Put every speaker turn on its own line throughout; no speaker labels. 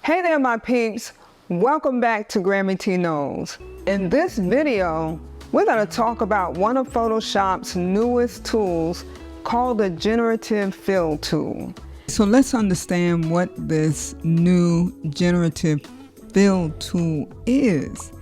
Hey there, my peeps. Welcome back to Grammy Tee. In this video, we're going to talk about one of Photoshop's newest tools called the Generative Fill tool. So let's understand what this new Generative Fill tool is.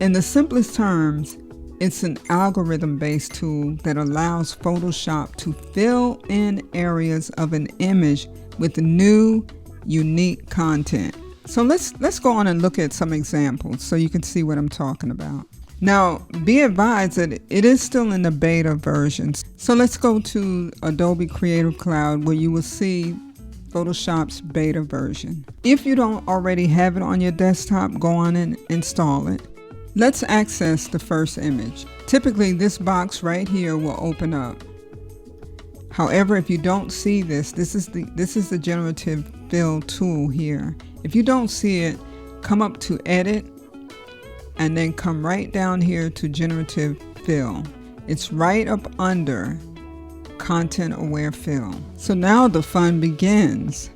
In the simplest terms, it's an algorithm-based tool that allows Photoshop to fill in areas of an image with new, unique content. So let's go on and look at some examples so you can see what I'm talking about. Now, be advised that it is still in the beta version. So let's go to Adobe Creative Cloud where you will see Photoshop's beta version. If you don't already have it on your desktop, go on and install it. Let's access the first image. Typically, this box right here will open up. However, if you don't see this is the Generative Fill tool here. If you don't see it, come up to Edit and then come right down here to Generative Fill. It's right up under Content Aware Fill. So now the fun begins.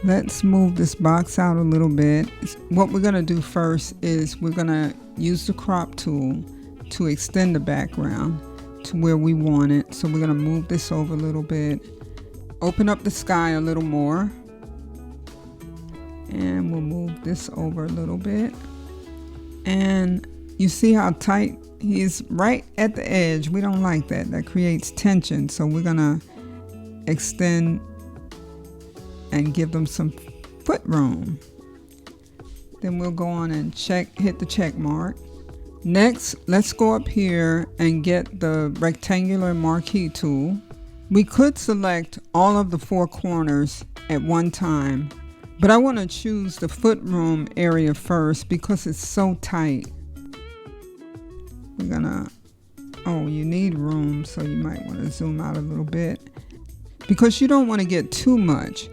Let's move this box out a little bit. What we're going to do first is we're going to use the crop tool to extend the background to where we want it. So we're going to move this over a little bit, open up the sky a little more, and we'll move this over a little bit. And you see how tight he's right at the edge. We don't like that. That creates tension. So we're going to extend and give them some foot room. Then we'll go on and hit the check mark. Next, let's go up here and get the rectangular marquee tool. We could select all of the four corners at one time, but I want to choose the foot room area first because it's so tight. We're gonna, you need room, so you might want to zoom out a little bit because you don't want to get too much.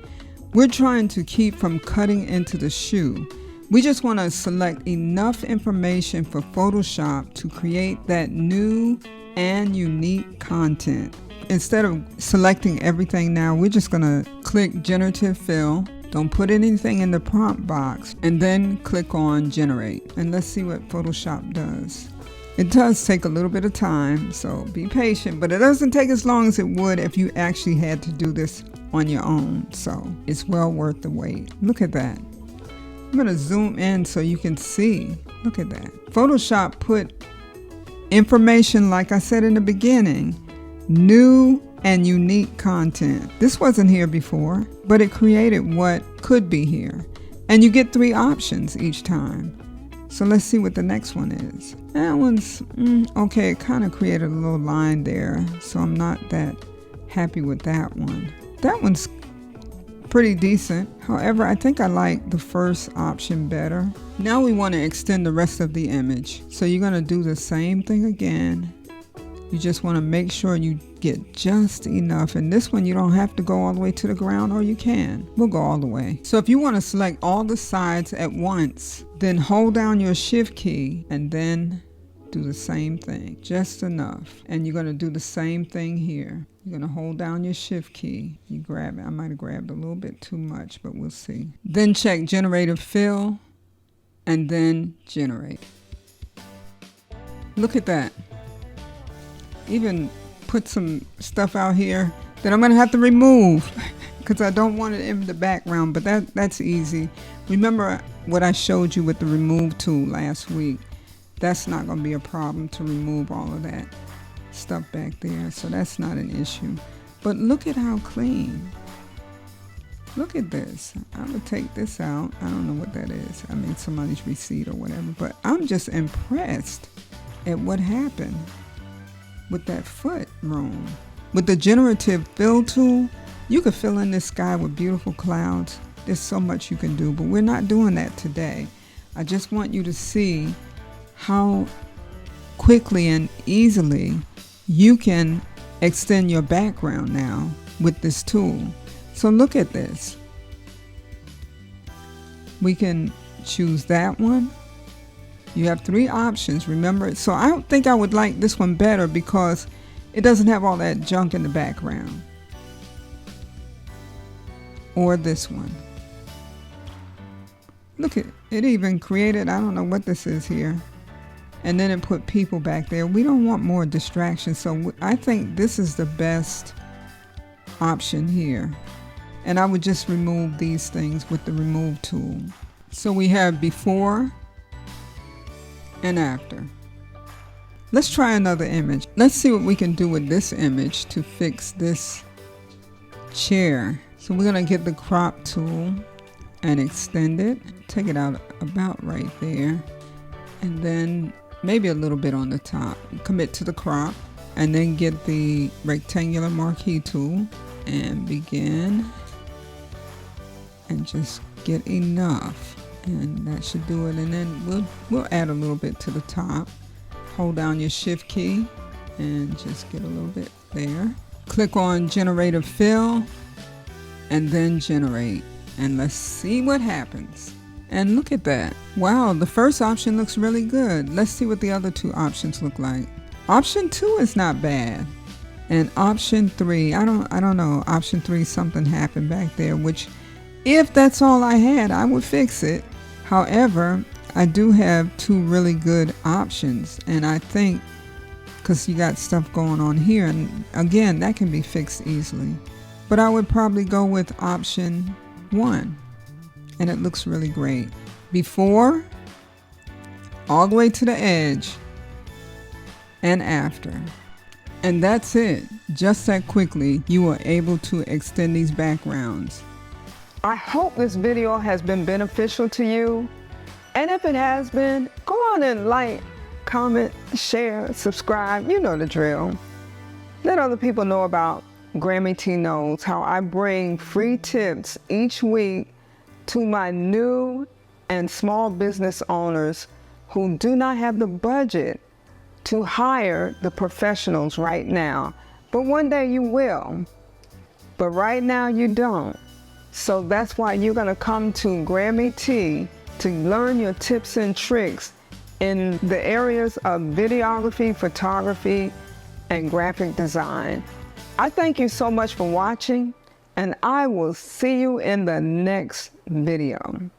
We're trying to keep from cutting into the shoe. We just want to select enough information for Photoshop to create that new and unique content. Instead of selecting everything now, we're just going to click Generative Fill. Don't put anything in the prompt box and then click on Generate. And let's see what Photoshop does. It does take a little bit of time, so be patient, but it doesn't take as long as it would if you actually had to do this on your own. So it's well worth the wait. Look at that. I'm going to zoom in so you can see. Look at that. Photoshop put information, like I said in the beginning, new and unique content. This wasn't here before, but it created what could be here. And you get 3 options each time. So let's see what the next one is. That one's, okay, it kind of created a little line there, so I'm not that happy with that one. That one's pretty decent. However, I think I like the first option better. Now we want to extend the rest of the image. So you're going to do the same thing again. You just want to make sure you get just enough. And this one, you don't have to go all the way to the ground, or you can. We'll go all the way. So if you want to select all the sides at once, then hold down your Shift key and then do the same thing, just enough. And you're going to do the same thing here. You're going to hold down your Shift key. You grab it. I might have grabbed a little bit too much, but we'll see. Then check Generative Fill and then Generate. Look at that. Even put some stuff out here that I'm going to have to remove because I don't want it in the background, but that's easy. Remember what I showed you with the remove tool last week. That's not going to be a problem to remove all of that stuff back there, so that's not an issue. But look at how clean. Look at this. I would take this out. I don't know what that is. I mean, somebody's receipt or whatever, but I'm just impressed at what happened with that foot room. With the Generative Fill tool, you could fill in this sky with beautiful clouds. There's so much you can do, but we're not doing that today. I just want you to see how quickly and easily you can extend your background now with this tool. So look at this. We can choose that one. You have 3 options, remember? So I don't think I would like this one better because it doesn't have all that junk in the background. Or this one. Look at it, even created, I don't know what this is here. And then it put people back there. We don't want more distractions. So I think this is the best option here. And I would just remove these things with the remove tool. So we have before and after. Let's try another image. Let's see what we can do with this image to fix this chair. So we're gonna get the crop tool and extend it. Take it out about right there. And then maybe a little bit on the top. Commit to the crop. And then get the rectangular marquee tool and begin. And just get enough. And that should do it. And then we'll add a little bit to the top. Hold down your shift key and just get a little bit there. Click on Generative Fill and then generate. And let's see what happens. And look at that. Wow, the first option looks really good. Let's see what the other two options look like. Option 2 is not bad. And option 3, I don't know. Option 3, something happened back there, which if that's all I had, I would fix it. However, I do have 2 really good options. And I think, because you got stuff going on here, and again, that can be fixed easily. But I would probably go with option 1. And it looks really great. Before, all the way to the edge, and after. And that's it. Just that quickly, you were able to extend these backgrounds. I hope this video has been beneficial to you. And if it has been, go on and like, comment, share, subscribe. You know the drill. Let other people know about Grammy Tee Knows, how I bring free tips each week to my new and small business owners who do not have the budget to hire the professionals right now. But one day you will. But right now you don't. So that's why you're gonna come to Grammy Tee to learn your tips and tricks in the areas of videography, photography, and graphic design. I thank you so much for watching, and I will see you in the next video.